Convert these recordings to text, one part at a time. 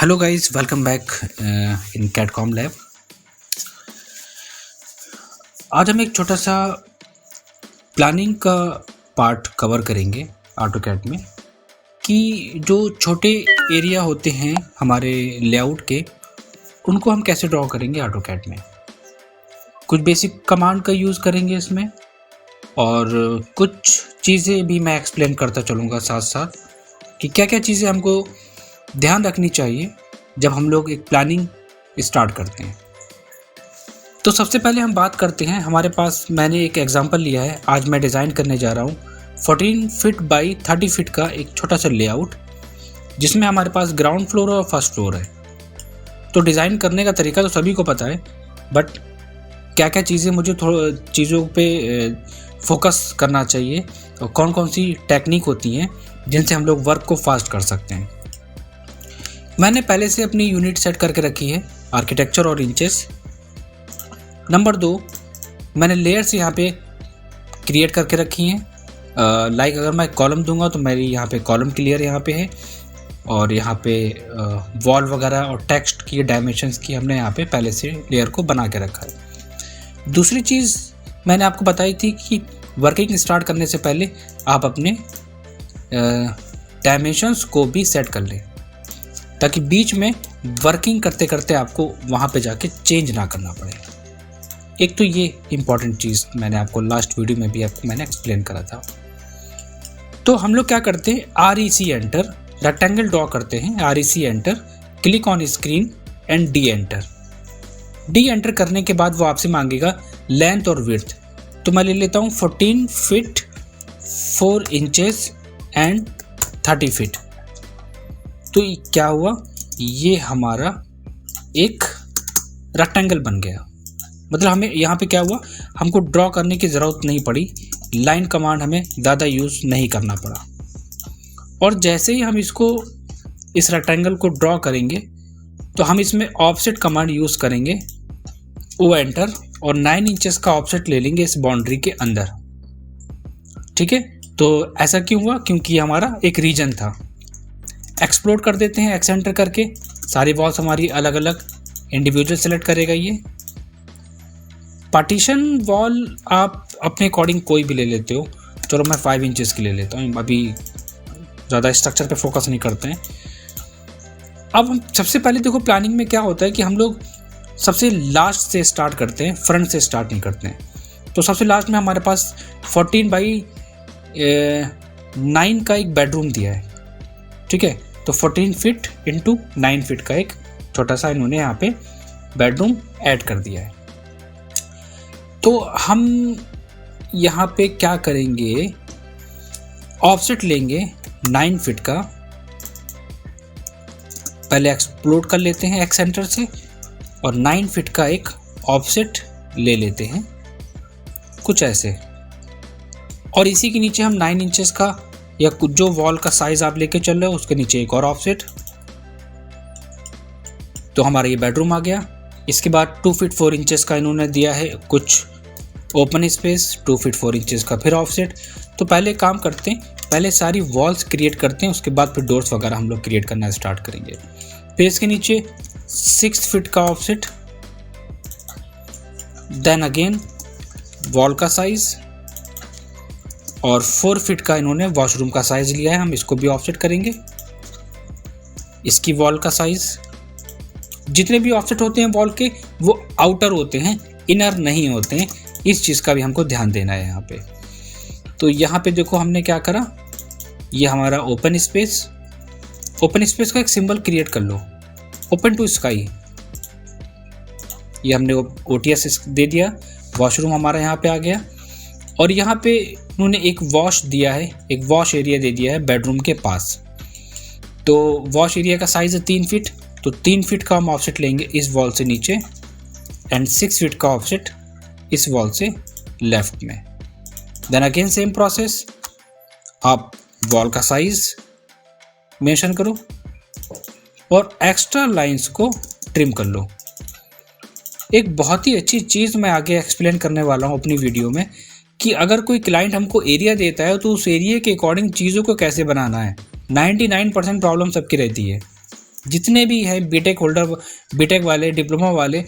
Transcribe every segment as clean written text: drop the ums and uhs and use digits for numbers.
Hello guys, welcome back in Catcom lab. आज हम एक छोटा सा प्लानिंग का पार्ट कवर करेंगे ऑटोकैड में कि जो छोटे एरिया होते हैं हमारे लेआउट के, उनको हम कैसे ड्रॉ करेंगे ऑटोकैड में। कुछ बेसिक कमांड का यूज़ करेंगे इसमें और कुछ चीज़ें भी मैं एक्सप्लेन करता चलूँगा साथ साथ कि क्या क्या चीज़ें हमको ध्यान रखनी चाहिए जब हम लोग एक प्लानिंग स्टार्ट करते हैं। तो सबसे पहले हम बात करते हैं, हमारे पास मैंने एक एग्जांपल लिया है। आज मैं डिज़ाइन करने जा रहा हूँ 14 फीट बाई 30 फीट का एक छोटा सा लेआउट, जिसमें हमारे पास ग्राउंड फ्लोर और फर्स्ट फ्लोर है। तो डिज़ाइन करने का तरीका तो सभी को पता है, बट क्या क्या चीज़ें मुझे चीज़ों पे फोकस करना चाहिए और कौन कौन सी टेक्निक होती हैं जिनसे हम लोग वर्क को फास्ट कर सकते हैं। मैंने पहले से अपनी यूनिट सेट करके रखी है, आर्किटेक्चर और इंचेस। नंबर 2, मैंने लेयर्स यहाँ पे क्रिएट करके रखी हैं। लाइक अगर मैं कॉलम दूंगा तो मेरी यहाँ पे कॉलम की लेयर यहाँ पे है और यहाँ पे वॉल वगैरह और टेक्स्ट की डायमेंशंस की हमने यहाँ पे पहले से लेयर को बना के रखा है। दूसरी चीज़ मैंने आपको बताई थी कि वर्किंग स्टार्ट करने से पहले आप अपने डायमेंशंस को भी सेट कर लें, ताकि बीच में वर्किंग करते करते आपको वहाँ पे जाके चेंज ना करना पड़े। एक तो ये इम्पॉर्टेंट चीज़ मैंने आपको लास्ट वीडियो में भी आपको मैंने एक्सप्लेन करा था। तो हम लोग क्या करते हैं, REC एंटर, रेक्टेंगल ड्रॉ करते हैं, REC enter, click on screen and D enter. D enter करने के बाद वो आपसे मांगेगा लेंथ और विड्थ। तो मैं ले लेता हूँ 14 फीट 4 इंचेस एंड 30 फीट। तो क्या हुआ, ये हमारा एक रेक्टेंगल बन गया। मतलब हमें यहाँ पे क्या हुआ, हमको ड्रॉ करने की ज़रूरत नहीं पड़ी, लाइन कमांड हमें ज़्यादा यूज़ नहीं करना पड़ा। और जैसे ही हम इसको इस रेक्टेंगल को ड्रॉ करेंगे तो हम इसमें ऑफसेट कमांड यूज़ करेंगे, ओ एंटर, और 9 इंचेस का ऑफसेट ले लेंगे इस बाउंड्री के अंदर। ठीक है, तो ऐसा क्यों हुआ, क्योंकि हमारा एक रीजन था। एक्सप्लोड कर देते हैं एक्स एंटर करके, सारी वॉल्स हमारी अलग अलग इंडिविजुअल सेलेक्ट करेगा ये। पार्टीशन वॉल आप अपने अकॉर्डिंग कोई भी ले लेते हो, चलो मैं 5 इंचेस की ले लेता हूँ, अभी ज़्यादा स्ट्रक्चर पे फोकस नहीं करते हैं। अब हम सबसे पहले देखो, प्लानिंग में क्या होता है कि हम लोग सबसे लास्ट से स्टार्ट करते हैं, फ्रंट से स्टार्ट नहीं करते हैं। तो सबसे लास्ट में हमारे पास 14 बाई 9 का एक बेडरूम दिया है। ठीक है, तो 14 फीट इंटू 9 फीट का एक छोटा सा इन्होंने यहाँ पे बेडरूम ऐड कर दिया है। तो हम यहाँ पे क्या करेंगे, ऑफसेट लेंगे 9 फीट का, पहले एक्सप्लोड कर लेते हैं एक्स सेंटर से, और 9 फीट का एक ऑफसेट ले लेते हैं कुछ ऐसे। और इसी के नीचे हम 9 इंचेस का या कुछ जो वॉल का साइज आप लेके चल रहे हो उसके नीचे एक और ऑफसेट। तो हमारा ये बेडरूम आ गया। इसके बाद 2 फीट 4 इंचेस का इन्होंने दिया है कुछ ओपन स्पेस, 2 फीट 4 इंचेस का फिर ऑफसेट। तो पहले काम करते हैं, पहले सारी वॉल्स क्रिएट करते हैं, उसके बाद फिर डोर्स वगैरह हम लोग क्रिएट करना स्टार्ट करेंगे। फिर इसके नीचे 6 फीट का ऑफसेट, देन अगेन वॉल का साइज, और 4 फीट का इन्होंने वॉशरूम का साइज लिया है, हम इसको भी ऑफसेट करेंगे। इसकी वॉल का साइज, जितने भी ऑफसेट होते हैं वॉल के वो आउटर होते हैं, इनर नहीं होते हैं, इस चीज़ का भी हमको ध्यान देना है यहाँ पे। तो यहाँ पे देखो हमने क्या करा, ये हमारा ओपन स्पेस का एक सिंबल क्रिएट कर लो, ओपन टू स्काई, ये हमने OTS दे दिया। वॉशरूम हमारा यहाँ पे आ गया, और यहाँ पे उन्होंने एक वॉश दिया है, एक वॉश एरिया दे दिया है बेडरूम के पास। तो वॉश एरिया का साइज है 3 फीट, तो 3 फीट का हम ऑफसेट लेंगे इस वॉल से नीचे, एंड 6 फीट का ऑफसेट इस वॉल से लेफ्ट में। देन अगेन सेम प्रोसेस, आप वॉल का साइज मेंशन करो और एक्स्ट्रा लाइंस को ट्रिम कर लो। एक बहुत ही अच्छी चीज़ मैं आगे एक्सप्लेन करने वाला हूँ अपनी वीडियो में, कि अगर कोई क्लाइंट हमको एरिया देता है तो उस एरिया के अकॉर्डिंग चीज़ों को कैसे बनाना है। 99% प्रॉब्लम सबकी रहती है, जितने भी हैं बीटेक होल्डर, बीटेक वाले, डिप्लोमा वाले,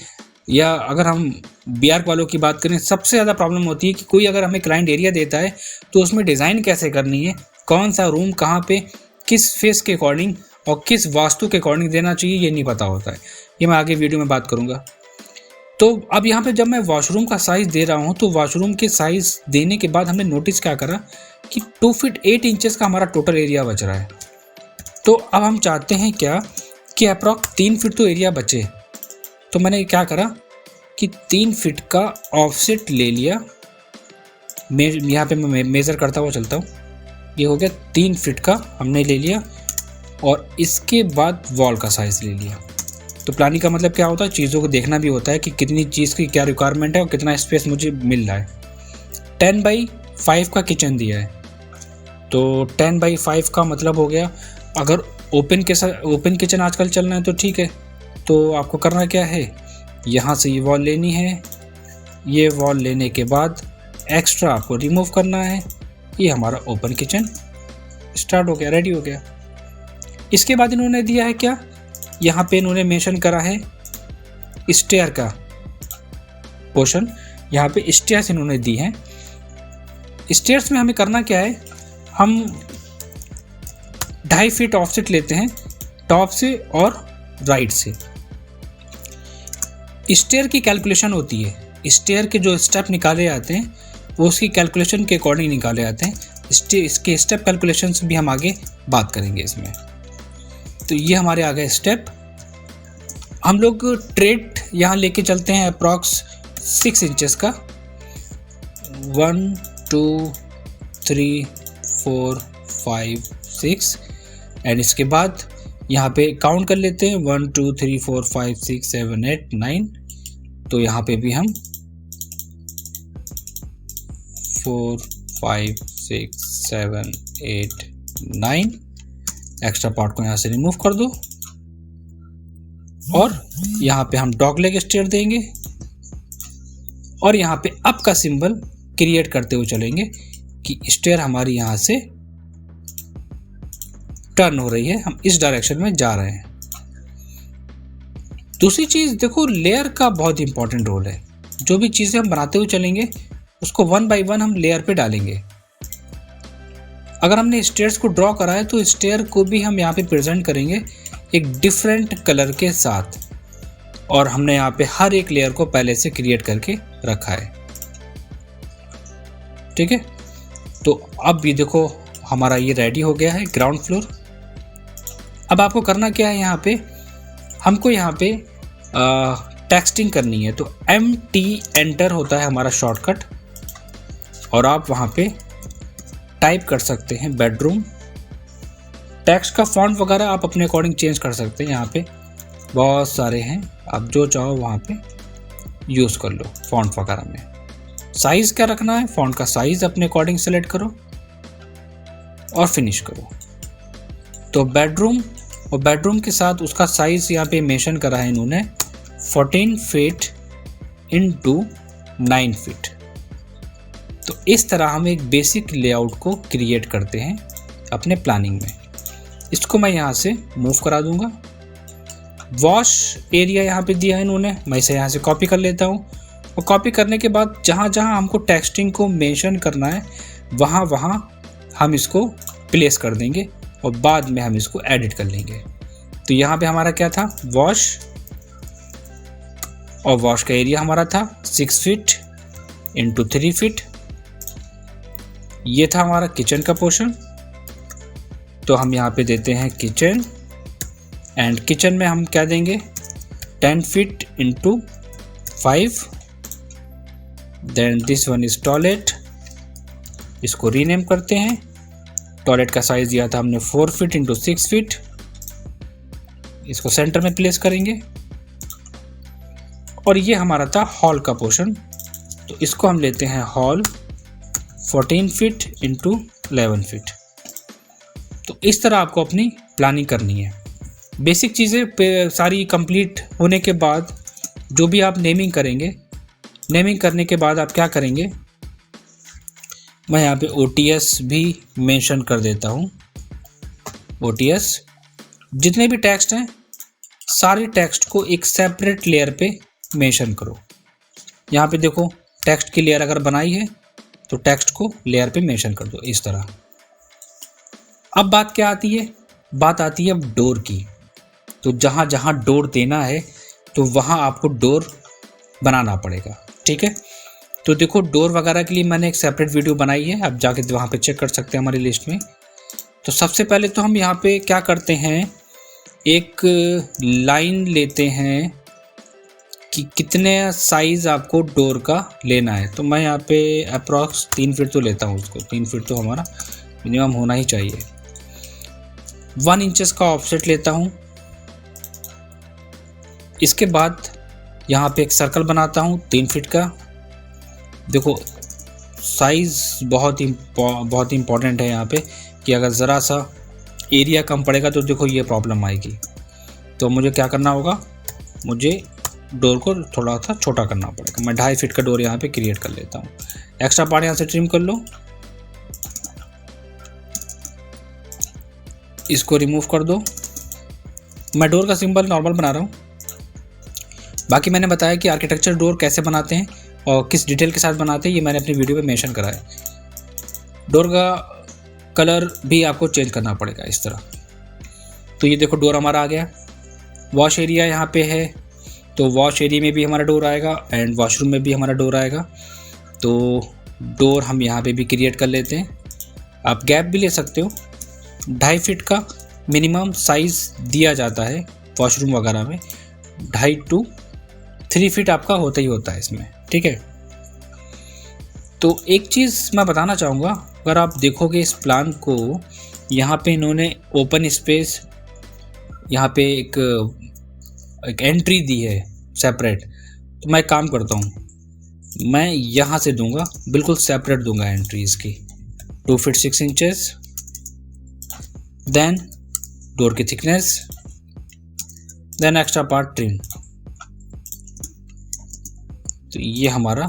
या अगर हम बीआर्क वालों की बात करें, सबसे ज़्यादा प्रॉब्लम होती है कि कोई अगर हमें क्लाइंट एरिया देता है तो उसमें डिज़ाइन कैसे करनी है, कौन सा रूम कहाँ पे, किस फेस के अकॉर्डिंग और किस वास्तु के अकॉर्डिंग देना चाहिए, ये नहीं पता होता है। ये मैं आगे वीडियो में बात करूँगा। तो अब यहाँ पे जब मैं वॉशरूम का साइज़ दे रहा हूँ तो वॉशरूम के साइज़ देने के बाद हमने नोटिस क्या करा कि 2 फीट 8 इंचेस का हमारा टोटल एरिया बच रहा है। तो अब हम चाहते हैं क्या कि अप्रॉक्स 3 फीट तो एरिया बचे। तो मैंने क्या करा कि 3 फीट का ऑफसेट ले लिया। यहाँ पे मैं मेज़र करता हुआ चलता हूँ। ये हो गया 3 फीट का हमने ले लिया, और इसके बाद वॉल का साइज़ ले लिया। तो प्लानिंग का मतलब क्या होता है, चीज़ों को देखना भी होता है कि कितनी चीज़ की क्या रिक्वायरमेंट है और कितना स्पेस मुझे मिल रहा है। 10x5 का किचन दिया है, तो 10x5 का मतलब हो गया, अगर ओपन किचन आजकल चल रहा है तो ठीक है। तो आपको करना क्या है, यहाँ से ये वॉल लेनी है, ये वॉल लेने के बाद एक्स्ट्रा आपको रिमूव करना है। ये हमारा ओपन किचन स्टार्ट हो गया, रेडी हो गया। इसके बाद इन्होंने दिया है क्या, यहाँ पे इन्होंने मेंशन करा है स्टेयर का पोर्शन। यहाँ पे स्टेयर्स इन्होंने दी हैं। स्टेयर्स में हमें करना क्या है, हम 2.5 फीट ऑफसेट लेते हैं टॉप से और राइट से। स्टेयर की कैलकुलेशन होती है, स्टेयर के जो स्टेप निकाले जाते हैं वो उसकी कैलकुलेशन के अकॉर्डिंग निकाले जाते हैं। इसके स्टेप कैलकुलेशन भी हम आगे बात करेंगे इसमें। तो ये हमारे आ गए स्टेप। हम लोग ट्रेड यहाँ लेके चलते हैं अप्रॉक्स 6 इंचेस का। 1 2 3 4 5 6 एंड इसके बाद यहाँ पे काउंट कर लेते हैं 1 2 3 4 5 6 7 8 9। तो यहाँ पे भी हम 4 5 6 7 8 9 एक्स्ट्रा पार्ट को यहाँ से रिमूव कर दो, और यहाँ पे हम डॉग लेग स्टेयर देंगे, और यहाँ पे अप का सिंबल क्रिएट करते हुए चलेंगे कि स्टेयर हमारी यहाँ से टर्न हो रही है, हम इस डायरेक्शन में जा रहे हैं। दूसरी चीज़ देखो, लेयर का बहुत इंपॉर्टेंट रोल है। जो भी चीज़ें हम बनाते हुए चलेंगे उसको 1 बाय 1 हम लेयर पे डालेंगे। अगर हमने स्टेयर्स को ड्रॉ करा है तो स्टेयर को भी हम यहाँ पे प्रेजेंट करेंगे एक डिफरेंट कलर के साथ, और हमने यहाँ पे हर एक लेयर को पहले से क्रिएट करके रखा है। ठीक है, तो अब भी देखो हमारा ये रेडी हो गया है ग्राउंड फ्लोर। अब आपको करना क्या है, यहाँ पे हमको यहाँ पे टेक्सटिंग करनी है। तो MT एंटर होता है हमारा शॉर्टकट, और आप वहाँ पे टाइप कर सकते हैं बेडरूम। टेक्स्ट का फॉन्ट वगैरह आप अपने अकॉर्डिंग चेंज कर सकते हैं, यहाँ पे बहुत सारे हैं, आप जो चाहो वहाँ पे यूज़ कर लो फॉन्ट वगैरह में। साइज़ क्या रखना है, फॉन्ट का साइज़ अपने अकॉर्डिंग सेलेक्ट करो और फिनिश करो। तो बेडरूम, और बेडरूम के साथ उसका साइज़ यहाँ पे मेंशन करा है इन्होंने 14 फीट इंटू 9 फीट। तो इस तरह हम एक बेसिक लेआउट को क्रिएट करते हैं अपने प्लानिंग में। इसको मैं यहाँ से मूव करा दूंगा। वॉश एरिया यहाँ पे दिया है इन्होंने, मैं इसे यहाँ से कॉपी कर लेता हूँ, और कॉपी करने के बाद जहाँ जहाँ हमको टेक्सटिंग को मेंशन करना है वहाँ वहाँ हम इसको प्लेस कर देंगे, और बाद में हम इसको एडिट कर लेंगे। तो यहाँ पे हमारा क्या था, वॉश, और वॉश का एरिया हमारा था 6 फीट इंटू 3 फीट। ये था हमारा किचन का पोर्शन। तो हम यहाँ पे देते हैं किचन, एंड किचन में हम क्या देंगे 10 feet into 5। Then this one is toilet, इसको रीनेम करते हैं। टॉयलेट का साइज दिया था हमने 4 फीट इंटू 6 फीट, इसको सेंटर में प्लेस करेंगे। और ये हमारा था हॉल का पोर्शन, तो इसको हम लेते हैं हॉल 14 फीट इंटू 11 फीट। तो इस तरह आपको अपनी प्लानिंग करनी है। बेसिक चीज़ें सारी कंप्लीट होने के बाद जो भी आप नेमिंग करेंगे, नेमिंग करने के बाद आप क्या करेंगे, मैं यहाँ पे OTS भी मेंशन कर देता हूँ। OTS जितने भी टेक्स्ट हैं सारे टेक्स्ट को एक सेपरेट लेयर पे मेंशन करो। यहाँ पे देखो टेक्स्ट की लेयर अगर बनाई है तो टेक्स्ट को लेयर पे मेंशन कर दो इस तरह। अब बात क्या आती है, बात आती है अब डोर की। तो जहाँ जहाँ डोर देना है तो वहाँ आपको डोर बनाना पड़ेगा, ठीक है। तो देखो डोर वगैरह के लिए मैंने एक सेपरेट वीडियो बनाई है, आप जाके वहाँ पे चेक कर सकते हैं हमारी लिस्ट में। तो सबसे पहले तो हम यहाँ पे क्या करते हैं, एक लाइन लेते हैं कि कितने साइज़ आपको डोर का लेना है। तो मैं यहाँ पे अप्रॉक्स 3 फीट तो लेता हूँ उसको, 3 फीट तो हमारा मिनिमम होना ही चाहिए। 1 इंचेस का ऑफसेट लेता हूँ। इसके बाद यहाँ पे एक सर्कल बनाता हूँ 3 फीट का। देखो साइज़ बहुत इम्पॉर्टेंट है यहाँ पे कि अगर ज़रा सा एरिया कम पड़ेगा तो देखो ये प्रॉब्लम आएगी। तो मुझे क्या करना होगा, मुझे डोर को थोड़ा सा छोटा करना पड़ेगा। मैं 2.5 फीट का डोर यहाँ पे क्रिएट कर लेता हूँ। एक्स्ट्रा पार्ट यहाँ से ट्रिम कर लो, इसको रिमूव कर दो। मैं डोर का सिंबल नॉर्मल बना रहा हूँ। बाकी मैंने बताया कि आर्किटेक्चर डोर कैसे बनाते हैं और किस डिटेल के साथ बनाते हैं, ये मैंने अपनी वीडियो पे मेंशन करा है। डोर का कलर भी आपको चेंज करना पड़ेगा इस तरह। तो ये देखो डोर हमारा आ गया। वॉश एरिया यहाँ पे है, तो वॉश एरिया में भी हमारा डोर आएगा एंड वॉशरूम में भी हमारा डोर आएगा। तो डोर हम यहाँ पे भी क्रिएट कर लेते हैं। आप गैप भी ले सकते हो। 2.5 फीट का मिनिमम साइज़ दिया जाता है वॉशरूम वगैरह में, 2.5 to 3 फीट आपका होता ही होता है इसमें, ठीक है। तो एक चीज़ मैं बताना चाहूँगा, अगर आप देखोगे इस प्लान को, यहाँ पे इन्होंने ओपन स्पेस, यहाँ पे एक एंट्री दी है सेपरेट। तो मैं काम करता हूँ, मैं यहाँ से दूंगा, बिल्कुल सेपरेट दूंगा एंट्री इसकी 2 फीट 6 इंचेस। देन डोर की thickness, then extra part trim. तो ये हमारा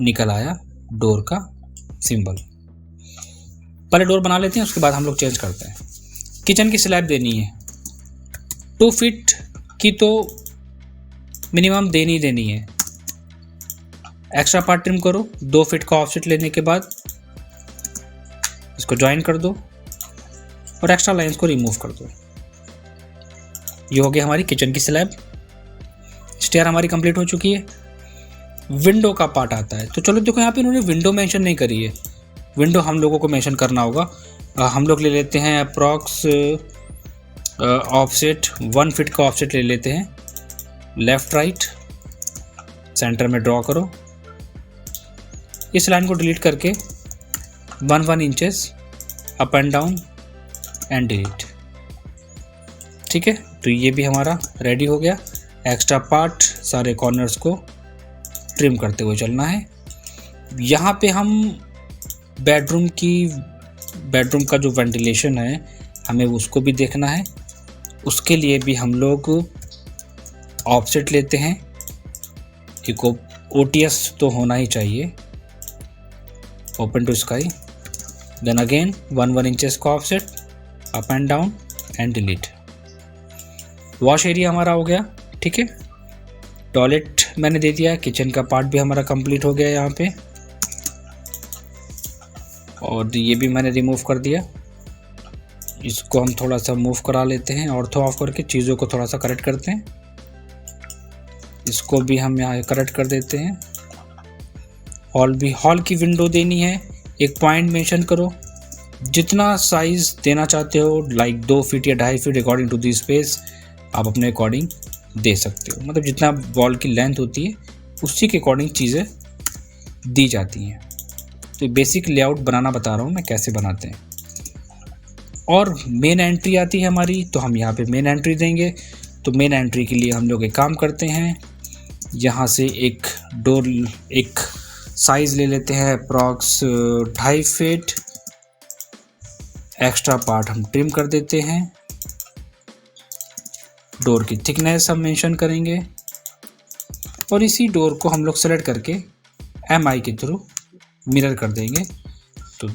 निकल आया डोर का सिंबल। पहले डोर बना लेते हैं, उसके बाद हम लोग चेंज करते हैं। किचन की स्लैब देनी है 2 फीट की, तो मिनिमम देनी है। एक्स्ट्रा पार्ट ट्रिम करो, 2 फीट का ऑफसेट लेने के बाद इसको ज्वाइन कर दो और एक्स्ट्रा लाइंस को रिमूव कर दो। ये हो गया हमारी किचन की स्लैब। स्टेयर हमारी कंप्लीट हो चुकी है। विंडो का पार्ट आता है। तो चलो देखो यहाँ पे इन्होंने विंडो मेंशन नहीं करी है, विंडो हम लोगों को मेंशन करना होगा। हम लोग ले लेते हैं अप्रॉक्स ऑफसेट 1 फीट का ऑफसेट ले लेते हैं। लेफ़्ट राइट सेंटर में ड्रॉ करो। इस लाइन को डिलीट करके 1 inches up and down and delete, ठीक है। तो ये भी हमारा रेडी हो गया। एक्स्ट्रा पार्ट सारे कॉर्नर्स को ट्रिम करते हुए चलना है। यहाँ पे हम बेडरूम का जो वेंटिलेशन है हमें उसको भी देखना है। उसके लिए भी हम लोग ऑफसेट लेते हैं। एक OTS तो होना ही चाहिए, open to sky. Then again 1 inches का offset up and down and delete. Wash area हमारा हो गया, ठीक है। टॉयलेट मैंने दे दिया। किचन का पार्ट भी हमारा कंप्लीट हो गया यहाँ पे, और ये भी मैंने रिमूव कर दिया। इसको हम थोड़ा सा मूव करा लेते हैं, ऑर्थो ऑफ करके चीज़ों को थोड़ा सा करेक्ट करते हैं। इसको भी हम यहाँ करेक्ट कर देते हैं। हॉल की विंडो देनी है। एक पॉइंट मेंशन करो, जितना साइज़ देना चाहते हो, लाइक 2 फीट या 2.5 feet according to the space आप अपने अकॉर्डिंग दे सकते हो। मतलब जितना वॉल की लेंथ होती है उसी के अकॉर्डिंग चीज़ें दी जाती हैं। तो बेसिक लेआउट बनाना बता रहा हूँ मैं कैसे बनाते हैं। और मेन एंट्री आती है हमारी, तो हम यहाँ पे मेन एंट्री देंगे। तो मेन एंट्री के लिए हम लोग एक काम करते हैं, यहाँ से एक साइज़ ले लेते हैं अप्रॉक्स 2.5 फीट। एक्स्ट्रा पार्ट हम ट्रिम कर देते हैं। डोर की थिकनेस हम मेंशन करेंगे और इसी डोर को हम लोग सेलेक्ट करके MI के थ्रू मिरर कर देंगे। तो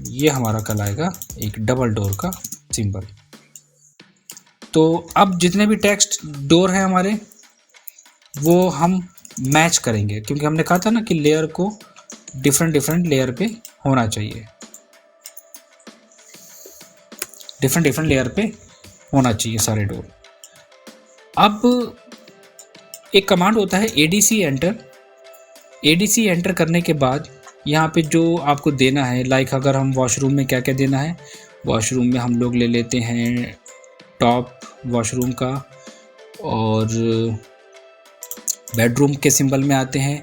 ये हमारा कल आएगा एक डबल डोर का सिंबल। तो अब जितने भी टेक्स्ट डोर हैं हमारे वो हम मैच करेंगे, क्योंकि हमने कहा था ना कि लेयर को डिफरेंट लेयर पे होना चाहिए, डिफरेंट लेयर पे होना चाहिए सारे डोर। अब एक कमांड होता है ADC एंटर। ADC एंटर करने के बाद यहाँ पे जो आपको देना है, लाइक अगर हम वॉशरूम में क्या क्या देना है, वॉशरूम में हम लोग ले लेते हैं टॉप वॉशरूम का, और बेडरूम के सिंबल में आते हैं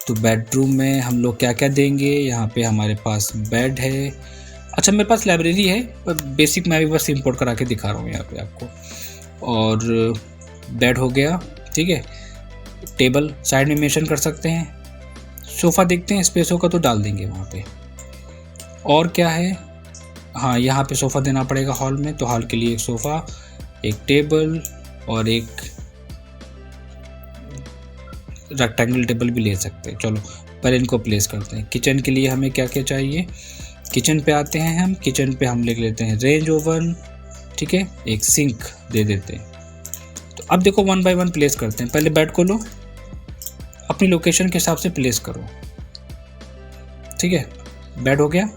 तो बेडरूम में हम लोग क्या क्या देंगे। यहाँ पे हमारे पास बेड है, अच्छा मेरे पास लाइब्रेरी है पर बेसिक मैं भी बस इंपोर्ट करा के दिखा रहा हूँ यहाँ पे आपको। और बेड हो गया, ठीक है। टेबल साइड में मेंशन कर सकते हैं। सोफ़ा देखते हैं स्पेस होगा तो डाल देंगे वहाँ पे। और क्या है, हाँ यहाँ पे सोफ़ा देना पड़ेगा हॉल में, तो हॉल के लिए एक सोफ़ा, एक टेबल और एक रेक्टेंगल टेबल भी ले सकते हैं। चलो पर इनको प्लेस करते हैं। किचन के लिए हमें क्या क्या चाहिए, किचन पे आते हैं हम। किचन पे हम लिख लेते हैं रेंज ओवन, ठीक है। एक सिंक दे देते हैं। तो अब देखो 1 बाय 1 प्लेस करते हैं। पहले बेड को लो, अपनी लोकेशन के हिसाब से प्लेस करो, ठीक है। बेड हो गया।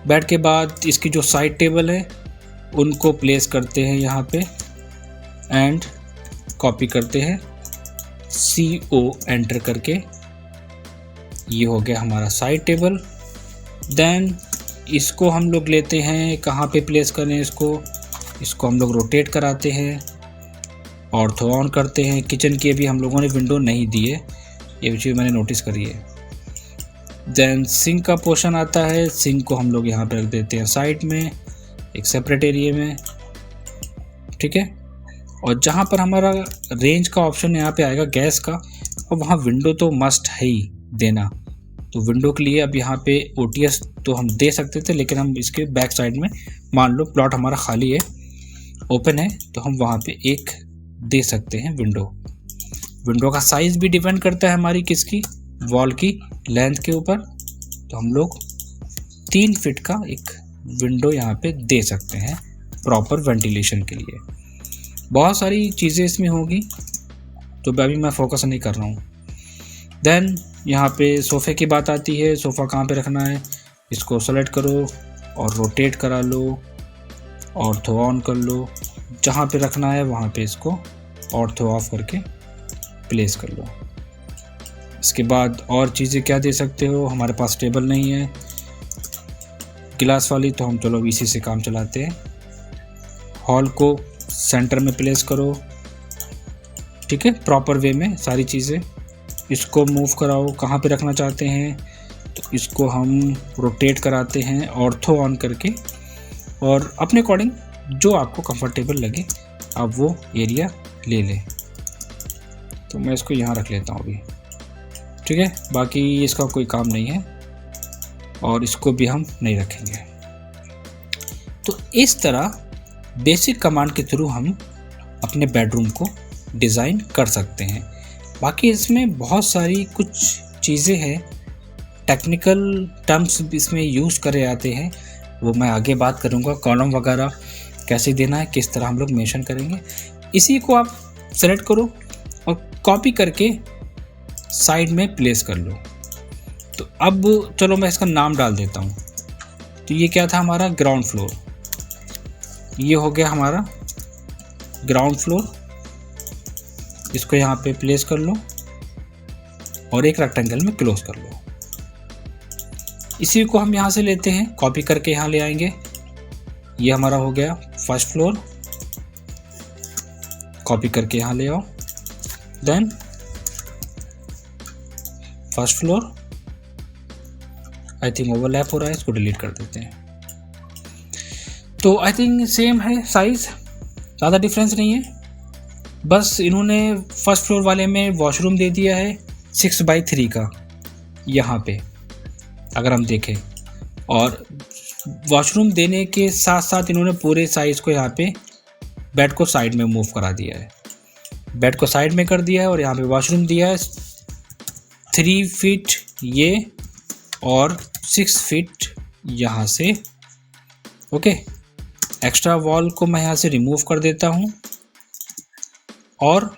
बेड के बाद इसकी जो साइड टेबल है उनको प्लेस करते हैं यहाँ पे एंड कॉपी करते हैं CO एंटर करके। ये हो गया हमारा साइड टेबल। देन इसको हम लोग लेते हैं, कहाँ पे प्लेस करें इसको हम लोग रोटेट कराते हैं, ऑर्थो ऑन करते हैं। किचन की अभी हम लोगों ने विंडो नहीं दी है, ये चीज़ मैंने नोटिस करी है। देन सिंक का पोर्शन आता है, सिंक को हम लोग यहाँ पे रख देते हैं साइड में एक सेपरेट एरिया में, ठीक है। और जहाँ पर हमारा रेंज का ऑप्शन यहाँ पे आएगा गैस का, और वहाँ विंडो तो मस्ट है ही देना। तो विंडो के लिए अब यहाँ पे OTS तो हम दे सकते थे, लेकिन हम इसके बैक साइड में मान लो प्लॉट हमारा खाली है, ओपन है, तो हम वहाँ पे एक दे सकते हैं विंडो। विंडो का साइज़ भी डिपेंड करता है हमारी किसकी, वॉल की लेंथ के ऊपर। तो हम लोग 3 फीट का एक विंडो यहाँ पे दे सकते हैं प्रॉपर वेंटिलेशन के लिए। बहुत सारी चीज़ें इसमें होगी तो अभी मैं फोकस नहीं कर रहा हूँ। देन यहाँ पे सोफ़े की बात आती है। सोफ़ा कहाँ पे रखना है, इसको सेलेक्ट करो और रोटेट करा लो, ऑर्थो ऑन कर लो। जहाँ पे रखना है वहाँ पे इसको ऑर्थो ऑफ करके प्लेस कर लो। इसके बाद और चीज़ें क्या दे सकते हो, हमारे पास टेबल नहीं है गिलास वाली, तो हम चलो इसी से काम चलाते हैं। हॉल को सेंटर में प्लेस करो, ठीक है, प्रॉपर वे में सारी चीज़ें। इसको मूव कराओ, कहाँ पे रखना चाहते हैं, तो इसको हम रोटेट कराते हैं ऑर्थो ऑन करके, और अपने अकॉर्डिंग जो आपको कंफर्टेबल लगे आप वो एरिया ले लें। तो मैं इसको यहाँ रख लेता हूँ अभी, ठीक है। बाकी इसका कोई काम नहीं है और इसको भी हम नहीं रखेंगे। तो इस तरह बेसिक कमांड के थ्रू हम अपने बेडरूम को डिज़ाइन कर सकते हैं। बाकी इसमें बहुत सारी कुछ चीज़ें हैं, टेक्निकल टर्म्स इसमें यूज़ करे जाते हैं, वो मैं आगे बात करूँगा। कॉलम वगैरह कैसे देना है, किस तरह हम लोग मेंशन करेंगे। इसी को आप सेलेक्ट करो और कॉपी करके साइड में प्लेस कर लो। तो अब चलो मैं इसका नाम डाल देता हूँ। तो ये क्या था हमारा ग्राउंड फ्लोर, ये हो गया हमारा ग्राउंड फ्लोर। इसको यहाँ पे प्लेस कर लो और एक रेक्टेंगल में क्लोज कर लो। इसी को हम यहाँ से लेते हैं, कॉपी करके यहाँ ले आएंगे। ये हमारा हो गया फर्स्ट फ्लोर, कॉपी करके यहाँ ले आओ। Then first floor, I think overlap हो रहा है, इसको डिलीट कर देते हैं। तो आई थिंक सेम है साइज़, ज़्यादा डिफरेंस नहीं है। बस इन्होंने फर्स्ट फ्लोर वाले में वॉशरूम दे दिया है 6x3 का यहाँ पे अगर हम देखें, और वॉशरूम देने के साथ साथ इन्होंने पूरे साइज़ को यहाँ पे बेड को साइड में मूव करा दिया है। बेड को साइड में कर दिया है और यहाँ पे वॉशरूम दिया है 3 फीट ये और 6 फीट यहाँ से, ओके। एक्स्ट्रा वॉल को मैं यहाँ से रिमूव कर देता हूँ और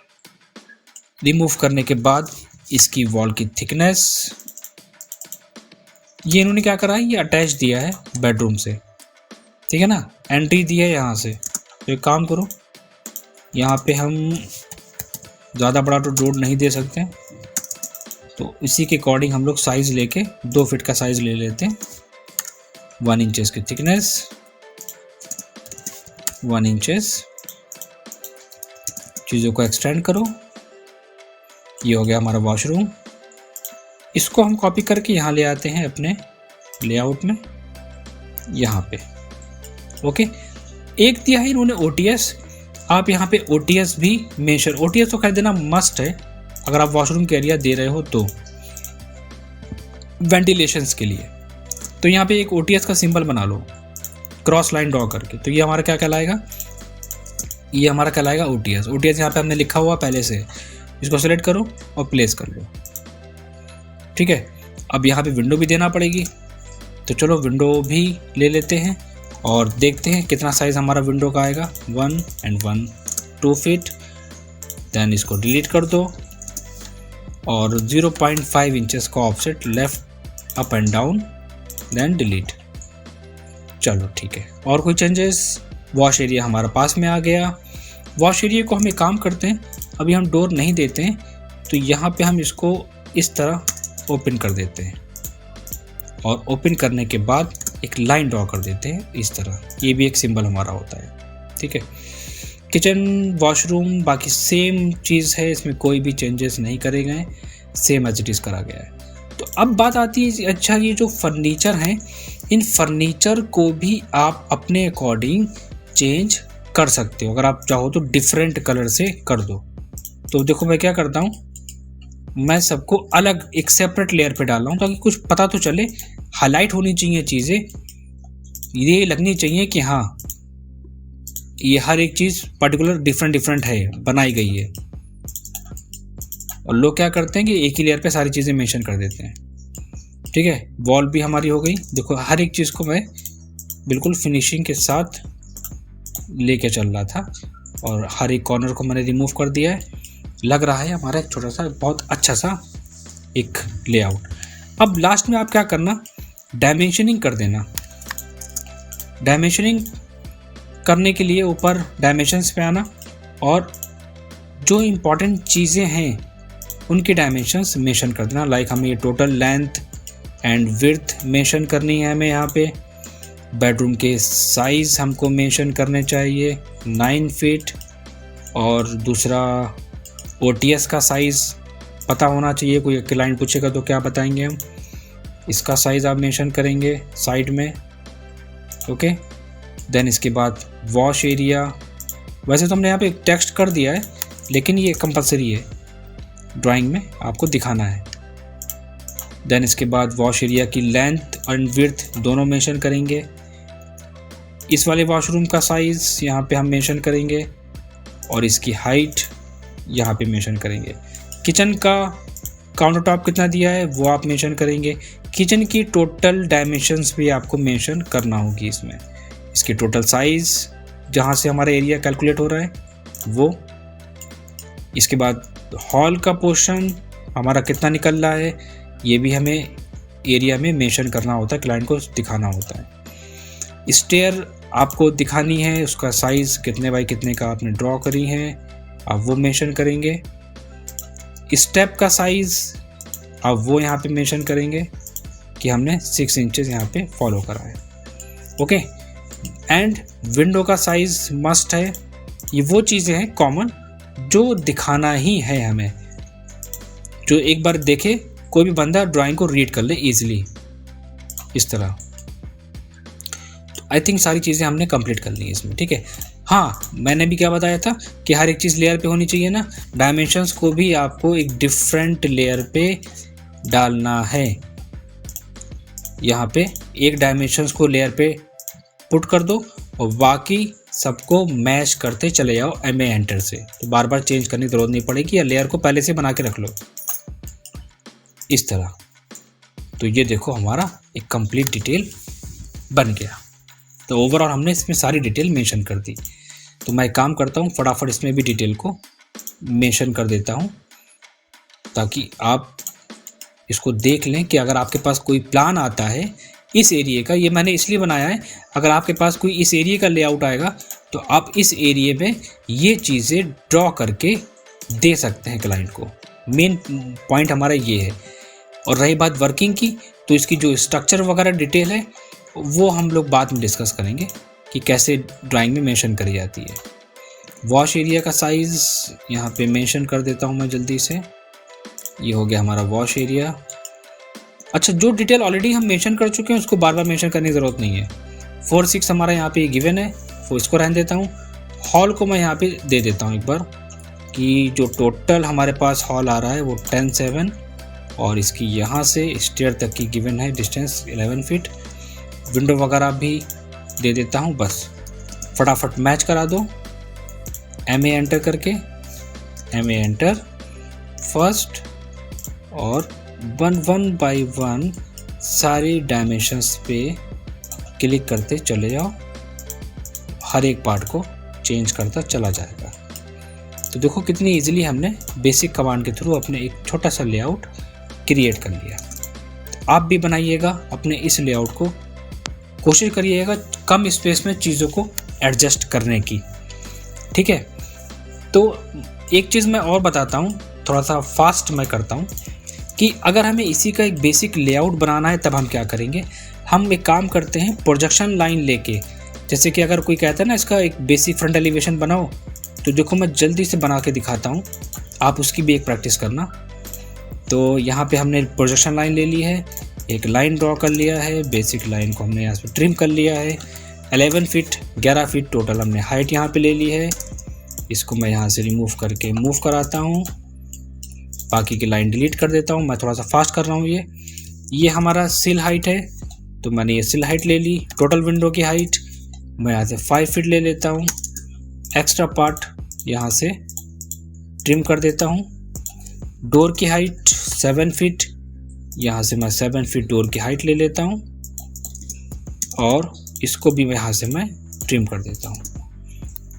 रिमूव करने के बाद इसकी वॉल की थिकनेस, ये इन्होंने क्या करा है, ये अटैच दिया है बेडरूम से, ठीक है ना, एंट्री दी है यहाँ से। तो एक काम करो, यहाँ पे हम ज़्यादा बड़ा तो डोर नहीं दे सकते, तो इसी के अकॉर्डिंग हम लोग साइज़ लेके 2 फीट का साइज़ ले लेते हैं। 1 इंचेस की थिकनेस, 1 इंचेस, चीज़ों को एक्सटेंड करो। ये हो गया हमारा वॉशरूम। इसको हम कॉपी करके यहाँ ले आते हैं अपने लेआउट में, यहाँ पे। ओके, एक दिया है इन्होंने OTS, आप यहाँ पे OTS भी मेंशन, OTS तो कह देना मस्ट है अगर आप वॉशरूम के एरिया दे रहे हो तो, वेंटिलेशंस के लिए। तो यहाँ पे एक OTS का सिंबल बना लो क्रॉस लाइन ड्रॉ करके, तो ये हमारा क्या कहलाएगा, ये हमारा कहलाएगा OTS। OTS यहाँ पे हमने लिखा हुआ पहले से, इसको सेलेक्ट करो और प्लेस कर लो, ठीक है। अब यहाँ पे विंडो भी देना पड़ेगी, तो चलो विंडो भी ले लेते हैं और देखते हैं कितना साइज़ हमारा विंडो का आएगा। 1 and 1 2 फीट। देन इसको डिलीट कर दो और 0.5 इंचेस का offset left up and down, then delete. चलो ठीक है, और कोई चेंजेस? वॉश एरिया हमारा पास में आ गया। वॉश एरिया को हम एक काम करते हैं, अभी हम डोर नहीं देते हैं, तो यहाँ पे हम इसको इस तरह ओपन कर देते हैं और ओपन करने के बाद एक लाइन ड्रॉ कर देते हैं इस तरह, ये भी एक सिंबल हमारा होता है, ठीक है। किचन वॉशरूम बाकी सेम चीज़ है, इसमें कोई भी चेंजेस नहीं करे गए, सेम एज इट इज़ करा गया है। तो अब बात आती है, अच्छा ये जो फर्नीचर हैं, इन फर्नीचर को भी आप अपने अकॉर्डिंग चेंज कर सकते हो, अगर आप चाहो तो डिफरेंट कलर से कर दो। तो देखो मैं क्या करता हूँ, मैं सबको अलग एक सेपरेट लेयर पे डाल रहा हूँ ताकि कुछ पता तो चले, हाईलाइट होनी चाहिए चीज़ें, ये लगनी चाहिए कि हाँ ये हर एक चीज़ पर्टिकुलर डिफरेंट है, बनाई गई है। और लोग क्या करते हैं कि एक ही लेयर पे सारी चीज़ें मेंशन कर देते हैं, ठीक है। वॉल भी हमारी हो गई, देखो हर एक चीज़ को मैं बिल्कुल फिनिशिंग के साथ लेके चल रहा था और हर एक कॉर्नर को मैंने रिमूव कर दिया है। लग रहा है हमारा एक छोटा सा बहुत अच्छा सा एक लेआउट। अब लास्ट में आप क्या करना, डायमेंशनिंग कर देना। डायमेंशनिंग करने के लिए ऊपर डायमेंशंस पे आना और जो इम्पोर्टेंट चीज़ें हैं उनकी डायमेंशंस मेंशन कर देना। लाइक हमें ये total length and width mention करनी है, हमें यहाँ पे बेडरूम के साइज़ हमको मेंशन करने चाहिए 9 फीट, और दूसरा OTS का साइज़ पता होना चाहिए। कोई क्लाइंट पूछेगा तो क्या बताएंगे हम, इसका साइज़ आप मेंशन करेंगे साइड में, ओके। देन इसके बाद वॉश एरिया, वैसे तो हमने यहाँ पे एक टेक्स्ट कर दिया है लेकिन ये कंपलसरी है, ड्राइंग में आपको दिखाना है। देन इसके बाद वॉश एरिया की लेंथ एंड विड्थ दोनों मेंशन करेंगे। इस वाले वॉशरूम का साइज़ यहाँ पे हम मेंशन करेंगे और इसकी हाइट यहाँ पे मेंशन करेंगे। किचन का काउंटर टॉप कितना दिया है वो आप मेंशन करेंगे। किचन की टोटल डायमेंशंस भी आपको मेंशन करना होगी इसमें, इसकी टोटल साइज़ जहाँ से हमारा एरिया कैलकुलेट हो रहा है वो। इसके बाद हॉल का पोर्शन हमारा कितना निकल रहा है ये भी हमें एरिया में मेंशन करना होता है, क्लाइंट को दिखाना होता है। स्टेयर आपको दिखानी है, उसका साइज़ कितने बाई कितने का आपने ड्रॉ करी है, आप वो मेंशन करेंगे। स्टेप का साइज़ आप वो यहाँ पे मेंशन करेंगे कि हमने 6 इंचेस यहाँ पे फॉलो करा है, ओके। एंड विंडो का साइज़ मस्ट है। ये वो चीज़ें हैं कॉमन जो दिखाना ही है हमें, जो एक बार देखे कोई भी बंदा ड्राइंग को रीड कर ले ईजिली इस तरह। तो आई थिंक सारी चीज़ें हमने कंप्लीट कर ली है इसमें, ठीक है। हाँ, मैंने भी क्या बताया था कि हर एक चीज़ लेयर पे होनी चाहिए ना, डायमेंशंस को भी आपको एक डिफरेंट लेयर पे डालना है। यहाँ पे एक डायमेंशंस को लेयर पे पुट कर दो और बाकी सबको मैच करते चले जाओ MA एंटर से, तो बार बार चेंज करने की ज़रूरत नहीं पड़ेगी, या लेयर को पहले से बना के रख लो इस तरह। तो ये देखो हमारा एक कंप्लीट डिटेल बन गया। तो ओवरऑल हमने इसमें सारी डिटेल मेंशन कर दी। तो मैं एक काम करता हूँ, फटाफट इसमें भी डिटेल को मेंशन कर देता हूँ ताकि आप इसको देख लें कि अगर आपके पास कोई प्लान आता है इस एरिया का, ये मैंने इसलिए बनाया है, अगर आपके पास कोई इस एरिया का लेआउट आएगा तो आप इस एरिया में ये चीज़ें ड्रॉ करके दे सकते हैं क्लाइंट को। मेन पॉइंट हमारा ये है। और रही बात वर्किंग की, तो इसकी जो स्ट्रक्चर वगैरह डिटेल है वो हम लोग बाद में डिस्कस करेंगे कि कैसे ड्राइंग में मेंशन करी जाती है। वॉश एरिया का साइज़ यहाँ पे मेंशन कर देता हूँ मैं जल्दी से। ये हो गया हमारा वॉश एरिया। अच्छा, जो डिटेल ऑलरेडी हम मेंशन कर चुके हैं उसको बार बार मेंशन करने की ज़रूरत नहीं है। 4-6 हमारा यहाँ पे गिवन है, तो इसको रहने देता हूँ। हॉल को मैं यहाँ पे दे देता हूँ एक बार कि जो टोटल हमारे पास हॉल आ रहा है वो 10-7, और इसकी यहाँ से स्टेयर तक की गिवन है डिस्टेंस 11 फीट। विंडो वगैरह भी दे देता हूँ। बस फटाफट मैच करा दो, MA एंटर करके, MA एंटर फर्स्ट, और 1 बाय 1 सारी डायमेंशंस पे क्लिक करते चले जाओ, हर एक पार्ट को चेंज करता चला जाएगा। तो देखो कितनी इजीली हमने बेसिक कमांड के थ्रू अपने एक छोटा सा लेआउट क्रिएट कर लिया। तो आप भी बनाइएगा अपने इस लेआउट को, कोशिश करिएगा कम स्पेस में चीज़ों को एडजस्ट करने की, ठीक है। तो एक चीज़ मैं और बताता हूँ, थोड़ा सा फास्ट मैं करता हूँ, कि अगर हमें इसी का एक बेसिक लेआउट बनाना है तब हम क्या करेंगे। हम एक काम करते हैं, प्रोजेक्शन लाइन लेके, जैसे कि अगर कोई कहता है ना इसका एक बेसिक फ्रंट एलिवेशन बनाओ, तो देखो मैं जल्दी से बना के दिखाता हूँ, आप उसकी भी एक प्रैक्टिस करना। तो यहाँ पे हमने प्रोजेक्शन लाइन ले ली है, एक लाइन ड्रॉ कर लिया है, बेसिक लाइन को हमने यहाँ पे ट्रिम कर लिया है। 11 फीट 11 फीट टोटल हमने हाइट यहाँ पे ले ली है। इसको मैं यहाँ से रिमूव करके मूव कराता हूँ, बाकी की लाइन डिलीट कर देता हूँ। मैं थोड़ा सा फास्ट कर रहा हूँ। ये हमारा सिल हाइट है, तो मैंने ये सिल हाइट ले ली। टोटल विंडो की हाइट मैं यहाँ से 5 फीट ले लेता हूँ। एक्स्ट्रा पार्ट यहाँ से ट्रिम कर देता हूँ। डोर की हाइट 7 फीट, यहाँ से मैं 7 फीट डोर की हाइट ले लेता हूँ, और इसको भी यहाँ से मैं ट्रिम कर देता हूँ।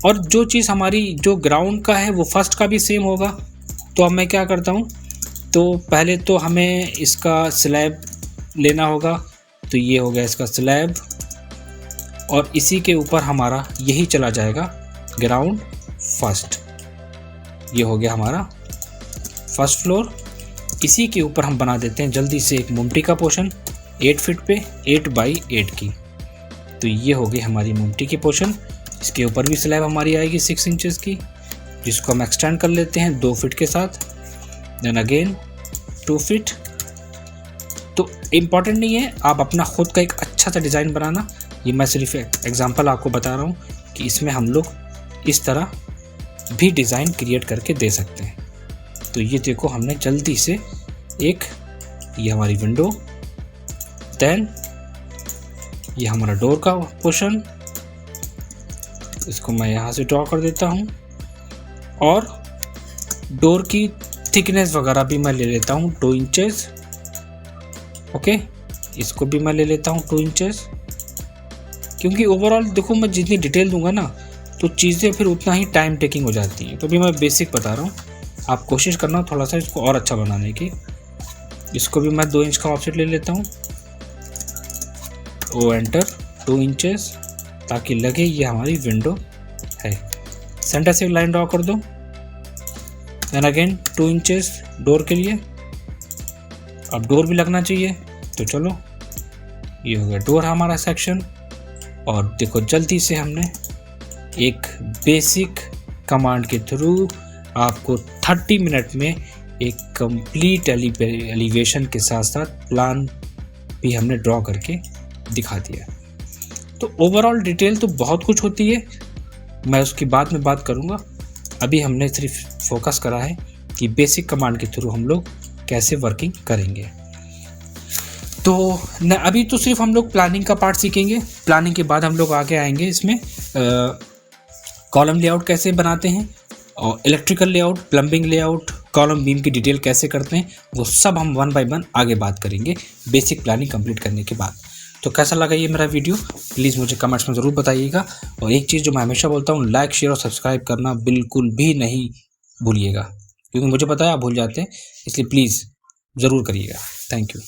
और जो चीज़ हमारी जो ग्राउंड का है वो फर्स्ट का भी सेम होगा। तो अब मैं क्या करता हूँ, तो पहले तो हमें इसका स्लैब लेना होगा। तो ये हो गया इसका स्लैब, और इसी के ऊपर हमारा यही चला जाएगा ग्राउंड फर्स्ट। ये हो गया हमारा फर्स्ट फ्लोर। इसी के ऊपर हम बना देते हैं जल्दी से एक मुमटी का पोर्शन 8 फीट पे 8 बाई 8 की। तो ये हो गई हमारी मुमटी की पोर्शन। इसके ऊपर भी स्लैब हमारी आएगी 6 इंचेस की, जिसको हम एक्सटेंड कर लेते हैं 2 फीट के साथ, देन अगेन 2 फीट। तो इम्पॉर्टेंट नहीं है, आप अपना खुद का एक अच्छा सा डिज़ाइन बनाना। ये मैं सिर्फ एग्जांपल आपको बता रहा हूँ कि इसमें हम लोग इस तरह भी डिज़ाइन क्रिएट करके दे सकते हैं। तो ये देखो हमने जल्दी से एक, ये हमारी विंडो, देन ये हमारा डोर का पोर्शन, इसको मैं यहाँ से ड्रॉ कर देता हूँ। और डोर की थिकनेस वगैरह भी मैं ले लेता हूँ 2 इंचेस। ओके, इसको भी मैं ले लेता हूँ 2 इंचेस, क्योंकि ओवरऑल देखो मैं जितनी डिटेल दूंगा ना तो चीज़ें फिर उतना ही टाइम टेकिंग हो जाती हैं। तो अभी मैं बेसिक बता रहा हूँ, आप कोशिश करना थोड़ा सा इसको और अच्छा बनाने की। इसको भी मैं 2 इंच का ऑफसेट ले लेता हूँ, ओ एंटर 2 इंचेस, ताकि लगे ये हमारी विंडो है। सेंटर से एक लाइन ड्रॉ कर दो, देन अगेन 2 इंचेस डोर के लिए। अब डोर भी लगना चाहिए, तो चलो ये हो गया डोर हमारा सेक्शन। और देखो जल्दी से हमने एक बेसिक कमांड के थ्रू आपको 30 मिनट में एक कंप्लीट एलिवेशन के साथ साथ प्लान भी हमने ड्रॉ करके दिखा दिया। तो ओवरऑल डिटेल तो बहुत कुछ होती है, मैं उसकी बाद में बात करूँगा। अभी हमने सिर्फ फोकस करा है कि बेसिक कमांड के थ्रू हम लोग कैसे वर्किंग करेंगे। तो न अभी तो सिर्फ हम लोग प्लानिंग का पार्ट सीखेंगे। प्लानिंग के बाद हम लोग आगे आएंगे इसमें कॉलम लेआउट कैसे बनाते हैं, और electrical layout, plumbing layout, column beam की डिटेल कैसे करते हैं, वो सब हम 1 बाय 1 आगे बात करेंगे बेसिक प्लानिंग कंप्लीट करने के बाद। तो कैसा लगा ये मेरा वीडियो प्लीज़ मुझे कमेंट्स में ज़रूर बताइएगा। और एक चीज़ जो मैं हमेशा बोलता हूँ, लाइक शेयर और सब्सक्राइब करना बिल्कुल भी नहीं भूलिएगा, क्योंकि मुझे पता है आप भूल जाते हैं, इसलिए प्लीज़ ज़रूर करिएगा। Thank you.